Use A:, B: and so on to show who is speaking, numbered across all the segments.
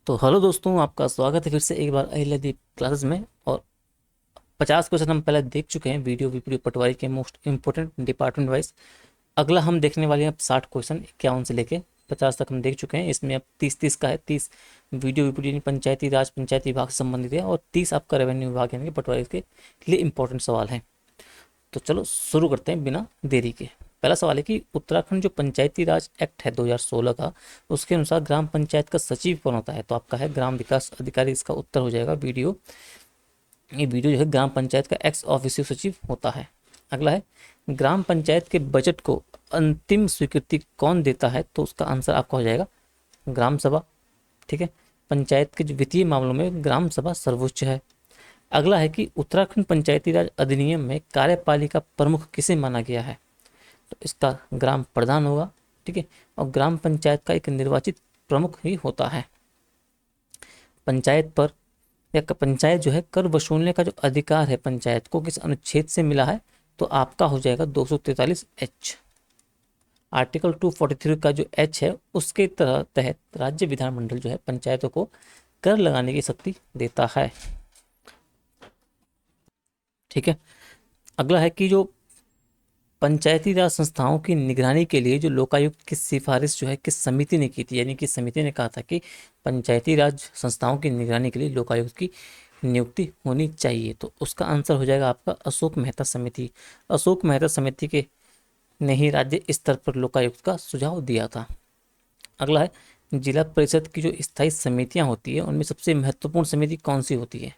A: तो हेलो दोस्तों, आपका स्वागत है फिर से एक बार अहिल्यादीप क्लासेस में। और 50 क्वेश्चन हम पहले देख चुके हैं वीडियो वीडियो पटवारी के मोस्ट इंपोर्टेंट डिपार्टमेंट वाइज। अगला हम देखने वाले हैं अब 60 क्वेश्चन 51 से लेके 50 तक हम देख चुके हैं। इसमें अब 30 का है। 30 वीडियो वीडियो यानी पंचायती राज पंचायती विभाग से संबंधित है और 30 आपका रेवेन्यू विभाग यानी कि पटवारी के लिए इंपॉर्टेंट सवाल है। तो चलो शुरू करते हैं बिना देरी के। पहला सवाल है कि उत्तराखंड जो पंचायती राज एक्ट है 2016 का, उसके अनुसार ग्राम पंचायत का सचिव कौन होता है? तो आपका है ग्राम विकास अधिकारी। इसका उत्तर हो जाएगा वीडियो। ये वीडियो जो है ग्राम पंचायत का एक्स ऑफिसियो सचिव होता है। अगला है ग्राम पंचायत के बजट को अंतिम स्वीकृति कौन देता है? तो उसका आंसर आपका हो जाएगा ग्राम सभा। ठीक है, पंचायत के जो वित्तीय मामलों में ग्राम सभा सर्वोच्च है। अगला है कि उत्तराखंड पंचायती राज अधिनियम में कार्यपालिका प्रमुख किसे माना गया है? तो इसका ग्राम प्रधान होगा। ठीक है, और ग्राम पंचायत का एक निर्वाचित प्रमुख ही होता है। पंचायत पर या पंचायत जो है कर वसूलने का जो अधिकार है पंचायत को किस अनुच्छेद से मिला है? तो आपका हो जाएगा 243H। आर्टिकल 243 का जो H है उसके तहत राज्य विधानमंडल जो है पंचायतों को कर लगाने की शक्ति देता है। ठीक है, अगला है कि जो पंचायती राज संस्थाओं की निगरानी के लिए जो लोकायुक्त की सिफारिश जो है किस समिति ने की थी? यानी कि समिति ने कहा था कि पंचायती राज संस्थाओं की निगरानी के लिए लोकायुक्त की नियुक्ति होनी चाहिए। तो उसका आंसर हो जाएगा आपका अशोक मेहता समिति। अशोक मेहता समिति के ने ही राज्य स्तर पर लोकायुक्त का सुझाव दिया था। अगला है जिला परिषद की जो स्थायी समितियां होती है उनमें सबसे महत्वपूर्ण समिति कौन सी होती है?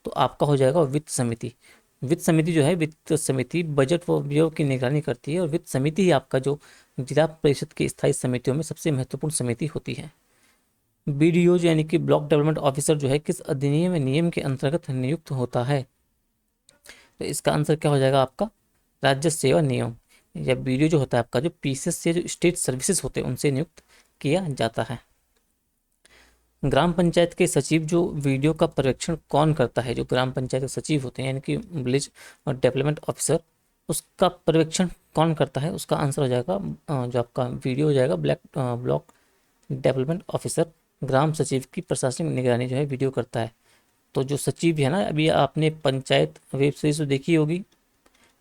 A: तो आपका हो जाएगा वित्त समिति। वित्त समिति जो है वित्त समिति बजट व व्यय की निगरानी करती है और वित्त समिति ही आपका जो जिला परिषद की स्थायी समितियों में सबसे महत्वपूर्ण समिति होती है। बीडीओ यानी कि ब्लॉक डेवलपमेंट ऑफिसर जो है किस अधिनियम में नियम के अंतर्गत नियुक्त होता है? तो इसका आंसर क्या हो जाएगा आपका राज्य सेवा नियम। या बीडीओ जो होता है आपका जो पीसीएस से जो स्टेट सर्विसेज होते हैं उनसे नियुक्त किया जाता है। ग्राम पंचायत के सचिव जो वीडियो का पर्यवेक्षण कौन करता है? जो ग्राम पंचायत के सचिव होते हैं यानी कि विलेज डेवलपमेंट ऑफिसर, उसका पर्यवेक्षण कौन करता है? उसका आंसर हो जाएगा जो आपका वीडियो हो जाएगा ब्लॉक डेवलपमेंट ऑफिसर। ग्राम सचिव की प्रशासनिक निगरानी जो है वीडियो करता है। तो जो सचिव है ना, अभी आपने पंचायत वेब सीरीज तो देखी होगी,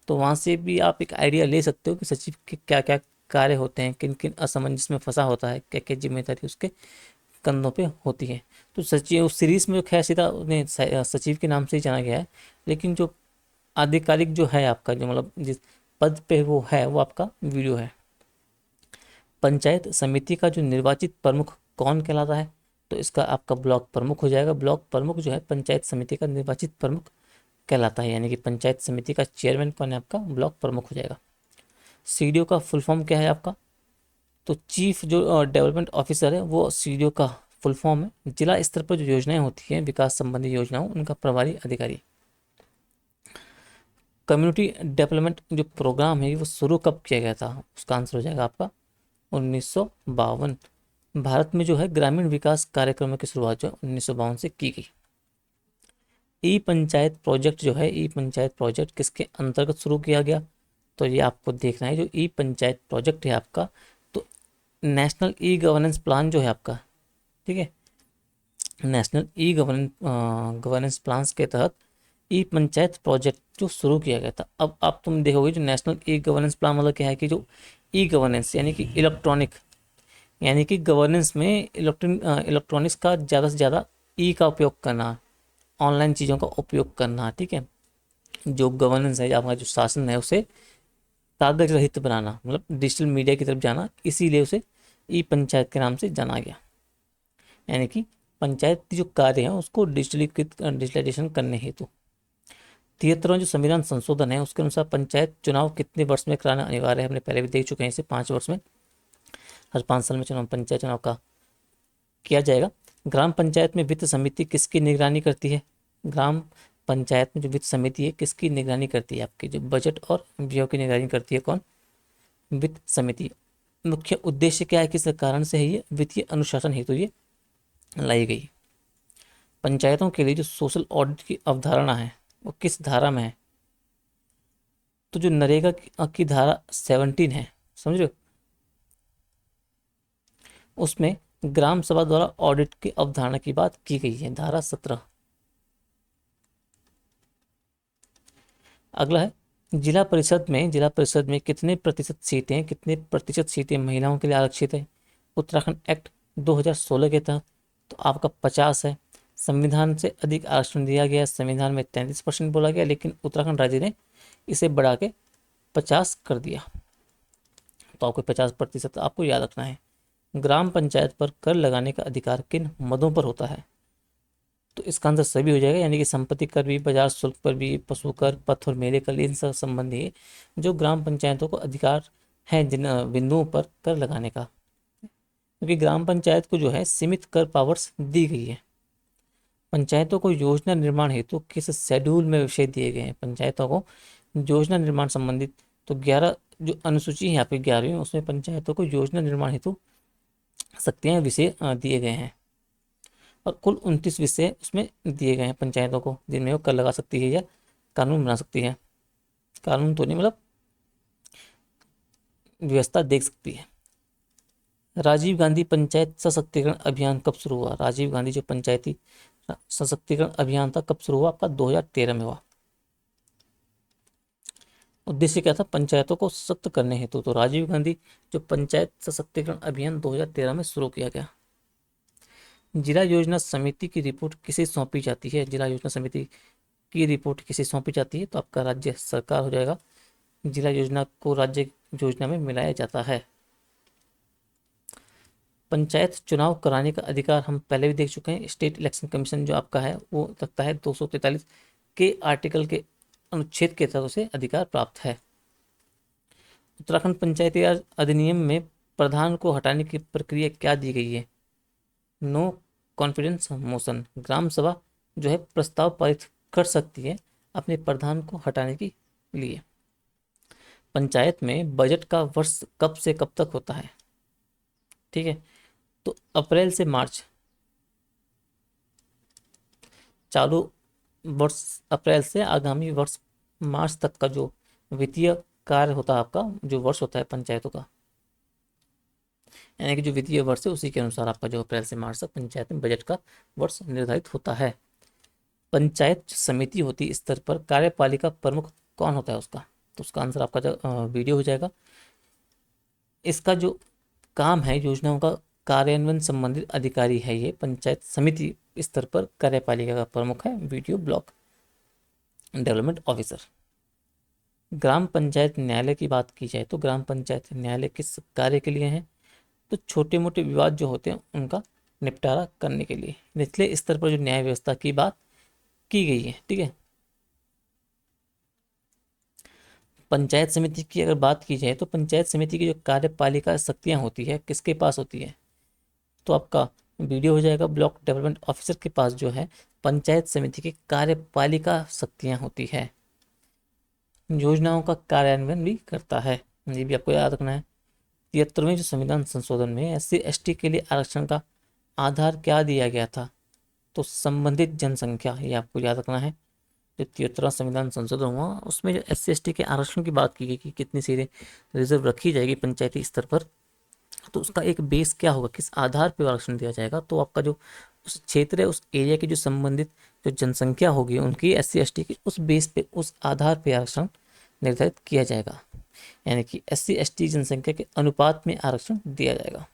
A: तो वहाँ से भी आप एक आइडिया ले सकते हो कि सचिव के क्या क्या कार्य होते हैं, किन किन असमंजस में फंसा होता है, क्या क्या जिम्मेदारी उसके कंधों पे होती है। तो सचिव उस सीरीज में खैर सीधा उन्हें सचिव के नाम से ही जाना गया है, लेकिन जो आधिकारिक जो है आपका जो मतलब जिस पद पे वो है वो आपका वीडियो है। पंचायत समिति का जो निर्वाचित प्रमुख कौन कहलाता है? तो इसका आपका ब्लॉक प्रमुख हो जाएगा। ब्लॉक प्रमुख जो है पंचायत समिति का निर्वाचित प्रमुख कहलाता है, यानी कि पंचायत समिति का चेयरमैन कौन है? आपका ब्लॉक प्रमुख हो जाएगा। सीडीओ का फुल फॉर्म क्या है आपका? तो चीफ जो डेवलपमेंट ऑफिसर है वो सीडीओ का फुल फॉर्म है। जिला स्तर पर जो योजनाएं होती हैं विकास संबंधी योजनाओं उनका प्रभारी अधिकारी। कम्युनिटी डेवलपमेंट जो प्रोग्राम है वो शुरू कब किया गया था? उसका आंसर हो जाएगा आपका 1952। भारत में जो है ग्रामीण विकास कार्यक्रमों की शुरुआत जो 1952 से की गई। ई पंचायत प्रोजेक्ट जो है ई पंचायत प्रोजेक्ट किसके अंतर्गत शुरू किया गया? तो ये आपको देखना है। जो ई पंचायत प्रोजेक्ट है आपका, तो नेशनल ई गवर्नेंस प्लान जो है आपका, ठीक है, नेशनल ई गवर्नेंस प्लान के तहत ई पंचायत प्रोजेक्ट जो शुरू किया गया था। अब आप तुम देखोगे जो नेशनल ई गवर्नेंस प्लान मतलब क्या है कि जो ई गवर्नेंस यानी कि इलेक्ट्रॉनिक, यानी कि गवर्नेंस में इलेक्ट्रॉनिक्स का ज़्यादा से ज़्यादा ई का उपयोग करना, ऑनलाइन चीज़ों का उपयोग करना। ठीक है, जो गवर्नेंस है आपका जो शासन है उसे कागज रहित बनाना, मतलब डिजिटल मीडिया की तरफ जाना, इसीलिए उसे ई पंचायत के नाम से जाना गया। यानी कि पंचायत की जो कार्य है उसको डिजिटलाइजेशन करने हेतु 73वां जो संविधान संशोधन है उसके अनुसार पंचायत चुनाव कितने वर्ष में कराना अनिवार्य है? हमने पहले भी देख चुके हैं इसे, 5 वर्ष में, हर 5 साल में चुनाव पंचायत चुनाव का किया जाएगा। ग्राम पंचायत में वित्त समिति किसकी निगरानी करती है? ग्राम पंचायत में जो वित्त समिति है किसकी निगरानी करती है? आपकी जो बजट और व्यय की निगरानी करती है कौन? वित्त समिति। मुख्य उद्देश्य क्या है, किस कारण से है ये? वित्तीय अनुशासन हेतु ये लाई गई। पंचायतों के लिए जो सोशल ऑडिट की अवधारणा है वो किस धारा में है? तो जो नरेगा की धारा 17 है, समझ रहे हो, उसमें ग्राम सभा द्वारा ऑडिट की अवधारणा की बात की गई है, धारा 17। अगला है जिला परिषद में कितने प्रतिशत सीटें महिलाओं के लिए आरक्षित है। उत्तराखंड एक्ट 2016 के तहत तो आपका 50 है। संविधान से अधिक आरक्षण दिया गया, संविधान में 33% बोला गया, लेकिन उत्तराखंड राज्य ने इसे बढ़ा के 50 कर दिया। तो आपको 50% आपको याद रखना है। ग्राम पंचायत पर कर लगाने का अधिकार किन मदों पर होता है। तो इसका आंसर सभी हो जाएगा, यानी कि संपत्ति कर भी, बाजार शुल्क पर भी, पशु कर, पथ और मेले कर, इन सब संबंधी जो ग्राम पंचायतों को अधिकार है जिन बिंदुओं पर कर लगाने का, क्योंकि ग्राम पंचायत को जो है सीमित कर पावर्स दी गई है। पंचायतों को योजना निर्माण हेतु किस शेड्यूल में विषय दिए गए हैं। पंचायतों को योजना निर्माण संबंधित तो 11 जो अनुसूची है यहाँ पे 11वीं, उसमें पंचायतों को योजना निर्माण हेतु शक्तियाँ विषय दिए गए हैं, और कुल 29 विषय उसमें दिए गए हैं पंचायतों को, जिनमें वो कर लगा सकती है या कानून बना सकती है। कानून तो नहीं, मतलब व्यवस्था देख सकती है। राजीव गांधी पंचायत सशक्तिकरण अभियान कब शुरू हुआ। राजीव गांधी जो पंचायती सशक्तिकरण अभियान था कब शुरू हुआ, आपका 2013 में हुआ। उद्देश्य क्या था, पंचायतों को सशक्त करने हेतु। तो राजीव गांधी जो पंचायत सशक्तिकरण अभियान 2013 में शुरू किया गया। जिला योजना समिति की रिपोर्ट किसे सौंपी जाती है। जिला योजना समिति की रिपोर्ट किसे सौंपी जाती है, तो आपका राज्य सरकार हो जाएगा। जिला योजना को राज्य योजना में मिलाया जाता है। पंचायत चुनाव कराने का अधिकार हम पहले भी देख चुके हैं। स्टेट इलेक्शन कमीशन जो आपका है वो रखता है, 243 के आर्टिकल के अनुच्छेद के तहत उसे अधिकार प्राप्त है। उत्तराखंड पंचायती राज अधिनियम में प्रधान को हटाने की प्रक्रिया क्या दी गई है। No confidence motion. ग्राम सभा जो है प्रस्ताव पारित कर सकती है अपने प्रधान को हटाने के लिए। पंचायत में बजट का वर्ष कब से कब तक होता है। ठीक है, तो अप्रैल से मार्च, चालू वर्ष अप्रैल से आगामी वर्ष मार्च तक का जो वित्तीय कार्य होता है, आपका जो वर्ष होता है पंचायतों का, यानी कि जो वित्तीय वर्ष है उसी के अनुसार आपका जो अप्रैल से मार्च तक पंचायत में बजट का वर्ष निर्धारित होता है। पंचायत समिति होती स्तर पर कार्यपालिका प्रमुख कौन होता है उसका, तो उसका आंसर आपका जो वीडियो हो जाएगा। इसका जो काम है, योजनाओं का कार्यान्वयन संबंधित अधिकारी है ये पंचायत समिति स्तर पर कार्यपालिका का प्रमुख है, वीडियो ब्लॉक डेवलपमेंट ऑफिसर। ग्राम पंचायत न्यायालय की बात की जाए तो ग्राम पंचायत न्यायालय किस कार्य के लिए है, तो छोटे मोटे विवाद जो होते हैं उनका निपटारा करने के लिए। निचले स्तर पर जो न्याय व्यवस्था की बात की गई है। ठीक है, पंचायत समिति की अगर बात की जाए तो पंचायत समिति की जो कार्यपालिका शक्तियां होती है किसके पास होती है, तो आपका वीडियो हो जाएगा ब्लॉक डेवलपमेंट ऑफिसर के पास जो है पंचायत समिति की कार्यपालिका शक्तियां होती है। योजनाओं का कार्यान्वयन भी करता है, ये भी आपको याद रखना है। 73वें जो संविधान संशोधन में SC/ST के लिए आरक्षण का आधार क्या दिया गया था, तो संबंधित जनसंख्या, ये आपको याद रखना है। जो 73वां संविधान संशोधन हुआ उसमें जो SC/ST के आरक्षण की बात की गई कि कितनी सीटें रिजर्व रखी जाएगी पंचायती स्तर पर, तो उसका एक बेस क्या होगा, किस आधार पर आरक्षण दिया जाएगा, तो आपका जो उस क्षेत्र है उस एरिया की जो संबंधित जो जनसंख्या होगी उनकी SC/ST की, उस बेस पे उस आधार पर आरक्षण निर्धारित किया जाएगा, यानी कि SC/ST जनसंख्या के अनुपात में आरक्षण दिया जाएगा।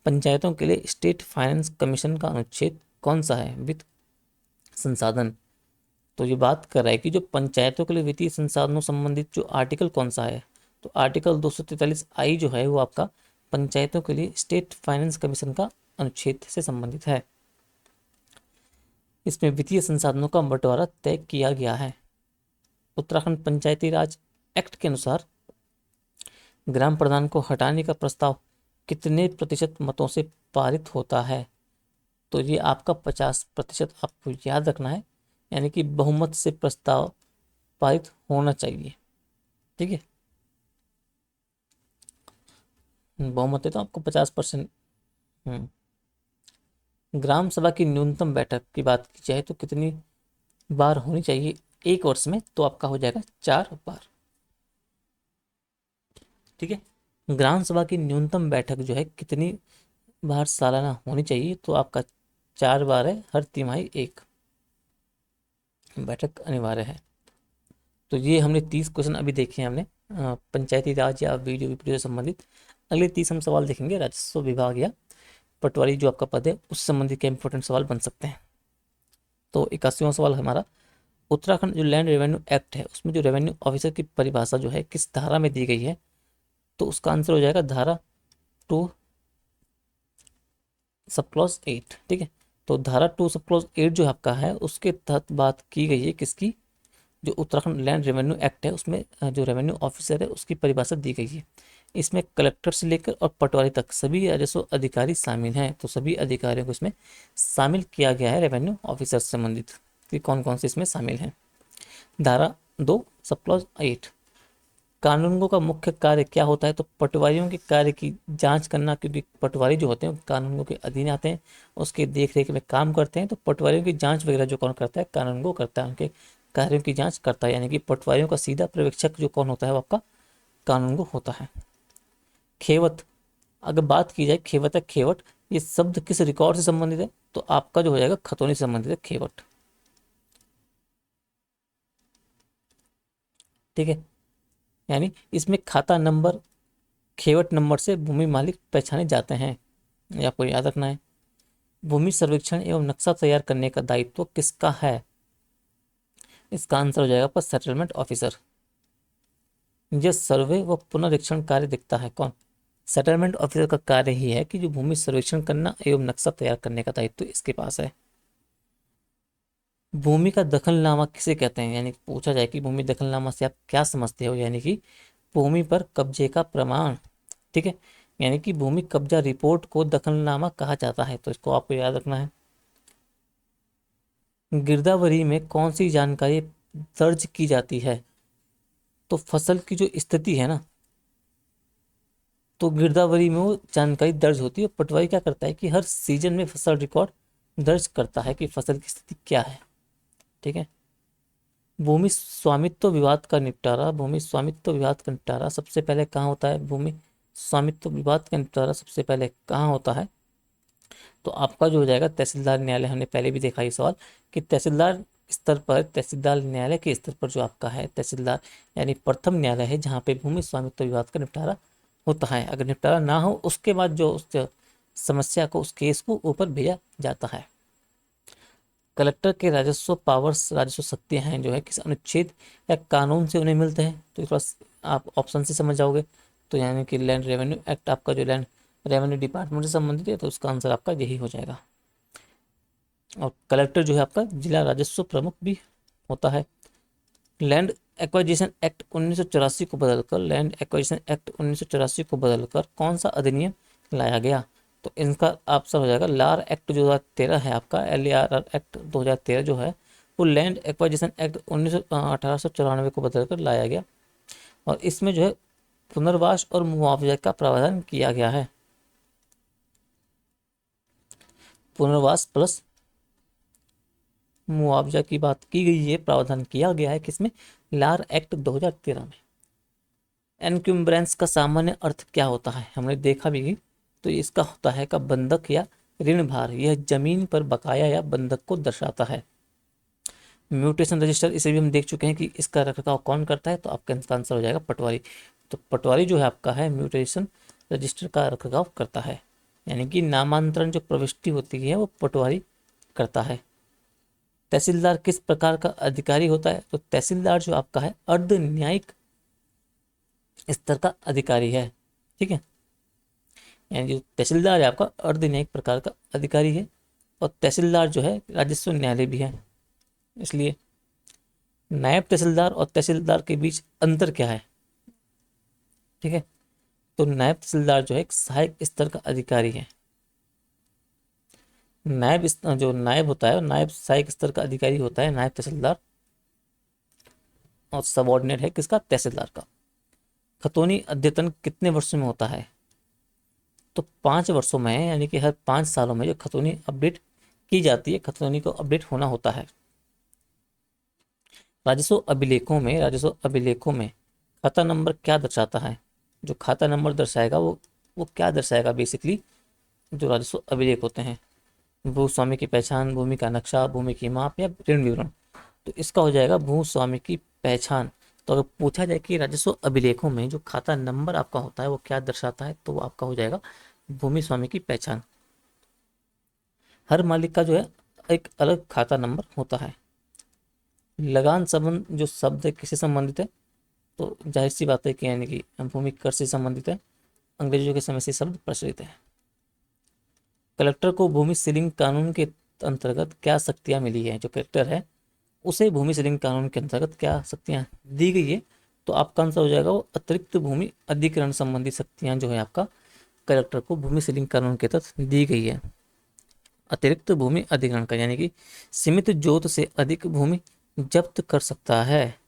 A: पंचायतों के लिए स्टेट फाइनेंस कमीशन का अनुच्छेद कौन सा है, वित्त संसाधन। तो ये बात कर रहा है कि जो पंचायतों के लिए वित्तीय संसाधनों संबंधित जो आर्टिकल कौन सा है, तो आर्टिकल 243I जो है वो आपका पंचायतों के लिए स्टेट फाइनेंस कमीशन का अनुच्छेद से संबंधित है। इसमें वित्तीय संसाधनों का बंटवारा तय किया गया है। उत्तराखंड पंचायती राज एक्ट के अनुसार ग्राम प्रधान को हटाने का प्रस्ताव कितने प्रतिशत मतों से पारित होता है, तो ये आपका 50% आपको याद रखना है, यानी कि बहुमत से प्रस्ताव पारित होना चाहिए। ठीक है, बहुमत है तो आपको 50%। ग्राम सभा की न्यूनतम बैठक की बात की जाए तो कितनी बार होनी चाहिए एक वर्ष में, तो आपका हो जाएगा 4 बार। ठीक है, ग्राम सभा की न्यूनतम बैठक जो है कितनी बार सालाना होनी चाहिए, तो आपका 4 बार है, हर तिमाही एक बैठक अनिवार्य है। तो ये हमने 30 क्वेश्चन अभी देखे हैं हमने पंचायती राज या वीडियो विपरीत से संबंधित। अगले 30 हम सवाल देखेंगे राजस्व विभाग या पटवारी जो आपका पद है उस संबंधित के इंपॉर्टेंट सवाल बन सकते हैं। तो 81वां सवाल हमारा, उत्तराखंड जो लैंड रेवेन्यू एक्ट है उसमें जो रेवेन्यू ऑफिसर की परिभाषा जो है किस धारा में दी गई है? तो उसका आंसर हो जाएगा धारा 2 सब क्लॉज 8। ठीक है, तो धारा 2 सब क्लॉज 8 जो आपका है उसके तहत बात की गई है किसकी? जो उत्तराखंड लैंड रेवेन्यू एक्ट है उसमें जो रेवेन्यू ऑफिसर है उसकी परिभाषा दी गई है। इसमें कलेक्टर से लेकर और पटवारी तक सभी राजस्व अधिकारी शामिल हैं। तो सभी अधिकारियों को इसमें शामिल किया गया है रेवेन्यू ऑफिसर से संबंधित, कि कौन कौन से इसमें शामिल हैं। धारा 2 सब क्लॉज 8, कानूनगो का मुख्य कार्य क्या होता है? तो पटवारियों के कार्य की जांच करना, क्योंकि पटवारी जो होते हैं कानूनगो के अधीन आते हैं, उसके देख रेख में काम करते हैं। तो पटवारियों की जांच वगैरह जो कौन करता है? कानूनगो करता है, उनके कार्यों की जांच करता है। यानी कि पटवारियों का सीधा पर्यवेक्षक जो कौन होता है वो आपका कानूनगो होता है। खेवत, अगर बात की जाए खेवत या खेवट, ये शब्द किस रिकॉर्ड से संबंधित है? तो आपका जो हो जाएगा खतौनी से संबंधित है खेवट। ठीक है, यानी इसमें खाता नंबर, खेवट नंबर से भूमि मालिक पहचाने जाते हैं, ये आपको याद रखना है। भूमि सर्वेक्षण एवं नक्शा तैयार करने का दायित्व किसका है? इसका आंसर हो जाएगा पर सेटलमेंट ऑफिसर। यह सर्वे व पुनरीक्षण कार्य दिखता है कौन? सेटलमेंट ऑफिसर का कार्य ही है कि जो भूमि सर्वेक्षण करना एवं नक्शा तैयार करने का दायित्व इसके पास है। भूमि का दखलनामा किसे कहते हैं? यानी पूछा जाए कि भूमि दखलनामा से आप क्या समझते हो? यानी कि भूमि पर कब्जे का प्रमाण। ठीक है, यानी कि भूमि कब्जा रिपोर्ट को दखलनामा कहा जाता है, तो इसको आपको याद रखना है। गिरदावरी में कौन सी जानकारी दर्ज की जाती है? तो फसल की जो स्थिति है ना, तो गिरदावरी में वो जानकारी दर्ज होती है। पटवारी क्या करता है कि हर सीजन में फसल रिकॉर्ड दर्ज करता है कि फसल की स्थिति क्या है। ठीक है, भूमि स्वामित्व विवाद का निपटारा, भूमि स्वामित्व विवाद का निपटारा सबसे पहले कहाँ होता है? भूमि स्वामित्व विवाद का निपटारा सबसे पहले कहाँ होता है? तो आपका जो हो जाएगा तहसीलदार न्यायालय। हमने पहले भी देखा ये सवाल कि तहसीलदार स्तर पर, तहसीलदार न्यायालय के स्तर पर जो आपका है तहसीलदार यानी प्रथम न्यायालय है जहाँ पे भूमि स्वामित्व विवाद का निपटारा होता है। अगर निपटारा ना हो उसके बाद जो उस समस्या को, उस केस को ऊपर भेजा जाता है। कलेक्टर के राजस्व पावर्स, राजस्व शक्तियां हैं जो है किस अनुच्छेद या कानून से उन्हें मिलते हैं? तो थोड़ा आप ऑप्शन से समझ जाओगे। तो यानी कि लैंड रेवेन्यू एक्ट आपका जो लैंड रेवेन्यू डिपार्टमेंट से संबंधित है, तो उसका आंसर आपका यही हो जाएगा। और कलेक्टर जो है आपका जिला राजस्व प्रमुख भी होता है। लैंड एक्वाजिशन एक्ट 1984 को बदलकर, लैंड एक्वाजिशन एक्ट 1984 को बदलकर कौन सा अधिनियम लाया गया? तो इनका आंसर हो जाएगा लार एक्ट 2013 है आपका, LAR एक्ट 2013 जो है वो लैंड एक्वाजिशन एक्ट 1894 को बदलकर लाया गया। और इसमें जो है पुनर्वास और मुआवजा का प्रावधान किया गया है। पुनर्वास प्लस मुआवजा की बात की गई है, प्रावधान किया गया है किसमें? लार एक्ट 2013 में। एनक्यूम्ब्रेंस का सामान्य अर्थ क्या होता है? हमने देखा भी, तो इसका होता है का बंधक या ऋण भार। यह जमीन पर बकाया या बंधक को दर्शाता है। म्यूटेशन रजिस्टर, इसे भी हम देख चुके हैं कि इसका रखरखाव कौन करता है, तो आपका इसका आंसर हो जाएगा पटवारी। तो पटवारी जो है आपका है म्यूटेशन रजिस्टर का रखरखाव करता है। यानी कि नामांतरण जो प्रविष्टि होती है वो पटवारी करता है। तहसीलदार किस प्रकार का अधिकारी होता है? तो तहसीलदार जो आपका है अर्ध न्यायिक स्तर का अधिकारी है। ठीक है, यानी जो तहसीलदार है आपका अर्ध न्यायिक प्रकार का अधिकारी है। और तहसीलदार जो है राजस्व न्यायालय भी है। इसलिए नायब तहसीलदार और तहसीलदार के बीच अंतर क्या है? ठीक है, तो नायब तहसीलदार जो है एक सहायक स्तर का अधिकारी है। जो नायब होता है नायब सहायक स्तर का अधिकारी होता है नायब तहसीलदार, और सबऑर्डिनेट है किसका? तहसीलदार का। खतौनी अद्यतन कितने वर्षों में होता है? तो 5 वर्षों में है, यानी कि हर 5 सालों में जो खतौनी अपडेट की जाती है, खतौनी को अपडेट होना होता है। राजस्व अभिलेखों में खाता नंबर क्या दर्शाता है? जो खाता नंबर दर्शाएगा वो क्या दर्शाएगा बेसिकली? जो राजस्व अभिलेख होते हैं, भूस्वामी की पहचान, भूमि का नक्शा, भूमि की माप या ऋण विवरण, तो इसका हो जाएगा भूस्वामी की पहचान। तो अगर पूछा जाए कि राजस्व अभिलेखों में जो खाता नंबर आपका होता है वो क्या दर्शाता है, तो वो आपका हो जाएगा भूमि स्वामी की पहचान। हर मालिक का जो है एक अलग खाता नंबर होता है। लगान संबंध जो शब्द है किससे संबंधित है, तो जाहिर सी बात है कि यानी कि भूमि कर से संबंधित है। अंग्रेजों के समय से शब्द प्रचलित है। कलेक्टर को भूमि सीलिंग कानून के अंतर्गत क्या शक्तियां मिली है, जो कलेक्टर है उसे भूमि सीलिंग कानून के अंतर्गत क्या शक्तियां दी गई है, तो आपका आंसर हो जाएगा वो अतिरिक्त भूमि अधिग्रहण संबंधी शक्तियां जो है आपका कलेक्टर को भूमि सीलिंग कानून के तहत दी गई है। अतिरिक्त भूमि अधिग्रहण का यानी कि सीमित जोत से अधिक भूमि जब्त कर सकता है,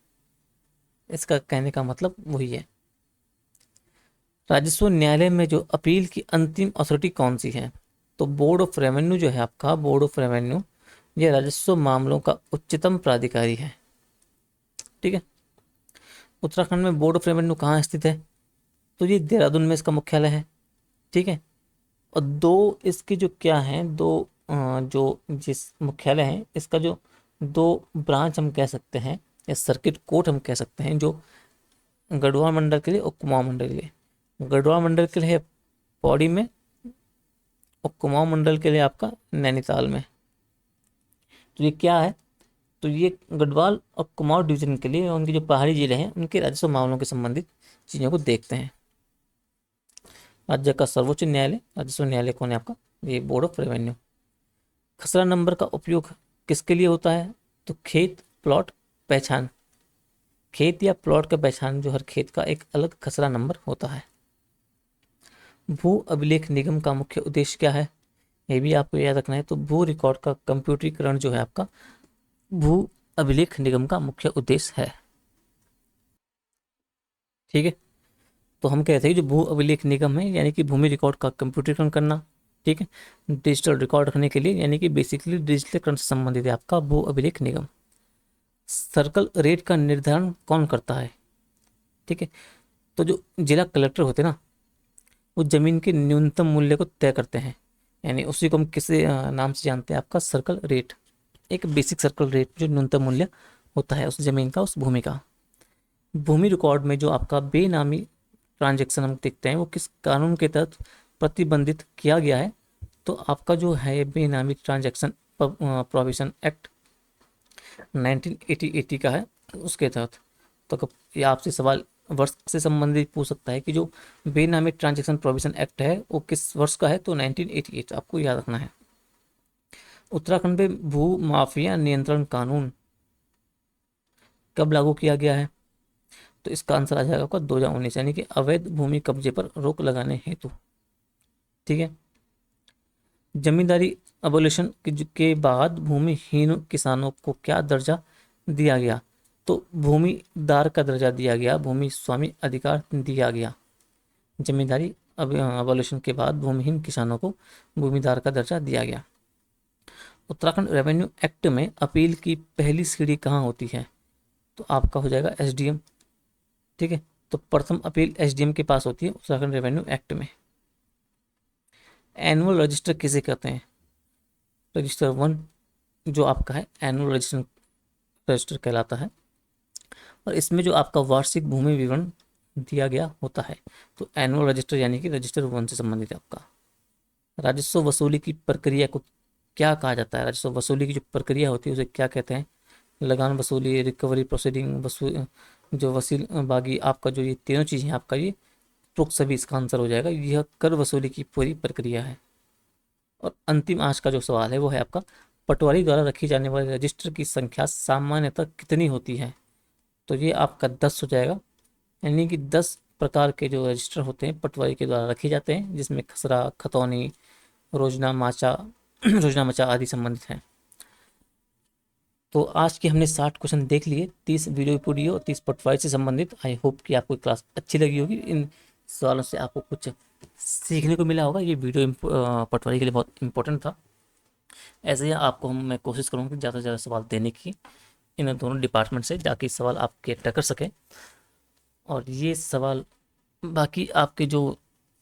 A: इसका कहने का मतलब वही है। राजस्व न्यायालय में जो अपील की अंतिम अथॉरिटी कौन सी है, तो बोर्ड ऑफ रेवेन्यू जो है आपका, बोर्ड ऑफ रेवेन्यू ये राजस्व मामलों का उच्चतम प्राधिकारी है। ठीक है। उत्तराखंड में बोर्ड ऑफ रेवेन्यू कहाँ स्थित है, तो ये देहरादून में इसका मुख्यालय है। ठीक है। और दो इसके जो क्या हैं, दो जो जिस मुख्यालय है इसका जो दो ब्रांच हम कह सकते हैं या सर्किट कोर्ट हम कह सकते हैं, जो गढ़वाल मंडल के लिए और कुमाऊं मंडल के लिए। गढ़वाल मंडल के लिए है पौड़ी में और कुमाऊं मंडल के लिए आपका नैनीताल में। तो ये क्या है, तो ये गढ़वाल और कुमाऊं डिवीजन के लिए उनके जो पहाड़ी जिले हैं उनके राजस्व मामलों के संबंधित चीज़ों को देखते हैं। राज्य का सर्वोच्च न्यायालय, राजस्व न्यायालय कौन है आपका, ये बोर्ड ऑफ रेवेन्यू। खसरा नंबर का उपयोग किसके लिए होता है, तो खेत प्लॉट पहचान, खेत या प्लॉट का पहचान जो हर खेत का एक अलग खसरा नंबर होता है। भू अभिलेख निगम का मुख्य उद्देश्य क्या है, ये भी आपको याद रखना है। तो भू रिकॉर्ड का कंप्यूटरीकरण जो है आपका भू अभिलेख निगम का मुख्य उद्देश्य है। ठीक है। तो हम कहते हैं जो भू अभिलेख निगम है यानी कि भूमि रिकॉर्ड का कंप्यूटरीकरण करना। ठीक है। डिजिटल रिकॉर्ड रखने के लिए यानी कि बेसिकली डिजिटलीकरण से संबंधित है आपका भू अभिलेख निगम। सर्कल रेट का निर्धारण कौन करता है, ठीक है, तो जो जिला कलेक्टर होते हैं ना, वो जमीन के न्यूनतम मूल्य को तय करते हैं, यानी उसी को हम किस नाम से जानते हैं, आपका सर्कल रेट। एक बेसिक सर्कल रेट जो न्यूनतम मूल्य होता है उस जमीन का, उस भूमि का। भूमि रिकॉर्ड में जो आपका बेनामी ट्रांजैक्शन हम देखते हैं वो किस कानून के तहत प्रतिबंधित किया गया है, तो आपका जो है बेनामी ट्रांजैक्शन प्रोविजन एक्ट 1980 का है, उसके तहत। तो ये आपसे सवाल वर्ष से संबंधित पूछ सकता है कि जो बेनामी ट्रांजैक्शन प्रोविजन एक्ट है वो किस वर्ष का है, तो 1988 आपको याद रखना है। उत्तराखंड में भू माफिया नियंत्रण कानून कब लागू किया गया है, तो इसका आंसर आ जाएगा आपका 2019, यानी कि अवैध भूमि कब्जे पर रोक लगाने हेतु। ठीक है। जमींदारी अबोलिशन के बाद भूमिहीन किसानों को क्या दर्जा दिया गया, तो भूमिदार का दर्जा दिया गया, भूमि स्वामी अधिकार दिया गया। जमींदारी अबोलिशन के बाद भूमिहीन किसानों को भूमिदार का दर्जा दिया गया। उत्तराखंड रेवेन्यू एक्ट में अपील की पहली सीढ़ी कहाँ होती है, तो आपका हो जाएगा एसडीएम। ठीक है। तो प्रथम अपील एसडीएम के पास होती है उत्तराखंड रेवेन्यू एक्ट में। एनुअल रजिस्टर किसे कहते हैं, रजिस्टर 1 जो आपका है एनुअल रजिस्टर कहलाता है, और इसमें जो आपका वार्षिक भूमि विवरण दिया गया होता है, तो एनुअल रजिस्टर यानी कि रजिस्टर 1 से संबंधित है आपका। राजस्व वसूली की प्रक्रिया को क्या कहा जाता है, राजस्व वसूली की जो प्रक्रिया होती है उसे क्या कहते हैं, लगान वसूली, रिकवरी प्रोसीडिंग, जो वसील बागी, आपका जो ये तीनों चीज़ें आपका ये उपरोक्त सभी इसका आंसर हो जाएगा। यह कर वसूली की पूरी प्रक्रिया है। और अंतिम आज का जो सवाल है वो है आपका, पटवारी द्वारा रखी जाने वाले रजिस्टर की संख्या सामान्यतः कितनी होती है, तो ये आपका 10 हो जाएगा, यानी कि 10 प्रकार के जो रजिस्टर होते हैं पटवारी के द्वारा रखे जाते हैं, जिसमें खसरा, खतौनी, रोजना माचा रोजना मचा आदि संबंधित हैं। तो आज के हमने 60 क्वेश्चन देख लिए, 30 वीडियो और 30 पटवारी से संबंधित। आई होप कि आपको क्लास अच्छी लगी होगी, इन सवालों से आपको कुछ सीखने को मिला होगा। ये वीडियो पटवारी के लिए बहुत इंपॉर्टेंट था। ऐसे ही आपको मैं कोशिश करूँगा कि ज़्यादा से ज़्यादा सवाल देने की इन दोनों डिपार्टमेंट से, जाके सवाल आपके टक्कर सके। और ये सवाल बाकी आपके जो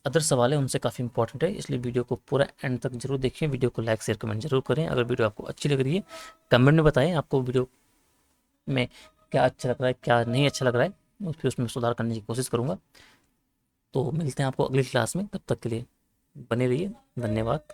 A: अदर सवाल है उनसे काफ़ी इंपॉर्टेंट है, इसलिए वीडियो को पूरा एंड तक जरूर देखिए। वीडियो को लाइक शेयर कमेंट जरूर करें। अगर वीडियो आपको अच्छी लग रही है कमेंट में बताएं आपको वीडियो में क्या अच्छा लग रहा है क्या नहीं अच्छा लग रहा है, फिर उसमें सुधार करने की कोशिश करूँगा। तो मिलते हैं आपको अगली क्लास में, तब तक के लिए बने रहिए। धन्यवाद।